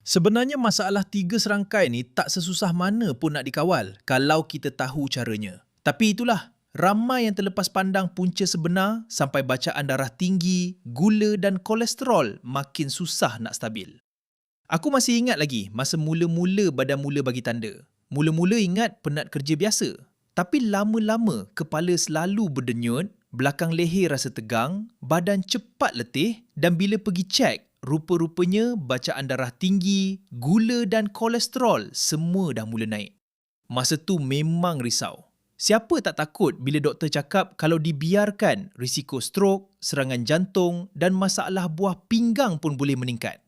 Sebenarnya masalah tiga serangkai ni tak sesusah mana pun nak dikawal kalau kita tahu caranya. Tapi itulah, ramai yang terlepas pandang punca sebenar sampai bacaan darah tinggi, gula dan kolesterol makin susah nak stabil. Aku masih ingat lagi masa mula-mula badan mula bagi tanda. Mula-mula ingat penat kerja biasa. Tapi lama-lama kepala selalu berdenyut, belakang leher rasa tegang, badan cepat letih dan bila pergi cek, rupa-rupanya bacaan darah tinggi, gula dan kolesterol semua dah mula naik. Masa tu memang risau. Siapa tak takut bila doktor cakap kalau dibiarkan risiko strok, serangan jantung dan masalah buah pinggang pun boleh meningkat.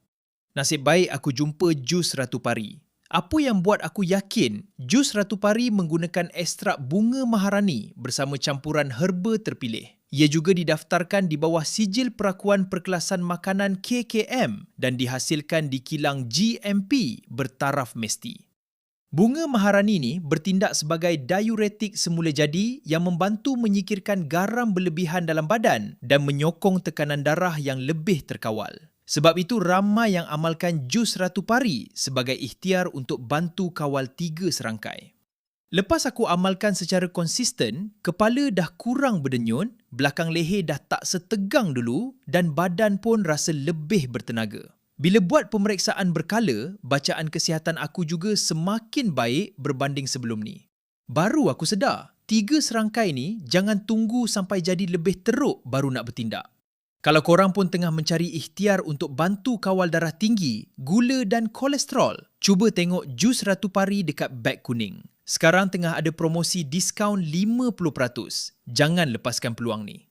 Nasib baik aku jumpa jus Ratu Pari. Apa yang buat aku yakin jus Ratu Pari menggunakan ekstrak bunga maharani bersama campuran herba terpilih. Ia juga didaftarkan di bawah sijil perakuan perkelasan makanan KKM dan dihasilkan di kilang GMP bertaraf mesti. Bunga maharani ni bertindak sebagai diuretik semula jadi yang membantu menyingkirkan garam berlebihan dalam badan dan menyokong tekanan darah yang lebih terkawal. Sebab itu ramai yang amalkan jus Ratu Pari sebagai ikhtiar untuk bantu kawal tiga serangkai. Lepas aku amalkan secara konsisten, kepala dah kurang berdenyut, belakang leher dah tak setegang dulu dan badan pun rasa lebih bertenaga. Bila buat pemeriksaan berkala, bacaan kesihatan aku juga semakin baik berbanding sebelum ni. Baru aku sedar, tiga serangkai ni jangan tunggu sampai jadi lebih teruk baru nak bertindak. Kalau korang pun tengah mencari ikhtiar untuk bantu kawal darah tinggi, gula dan kolesterol, cuba tengok jus Ratu Pari dekat beg kuning. Sekarang tengah ada promosi diskaun 50%. Jangan lepaskan peluang ni.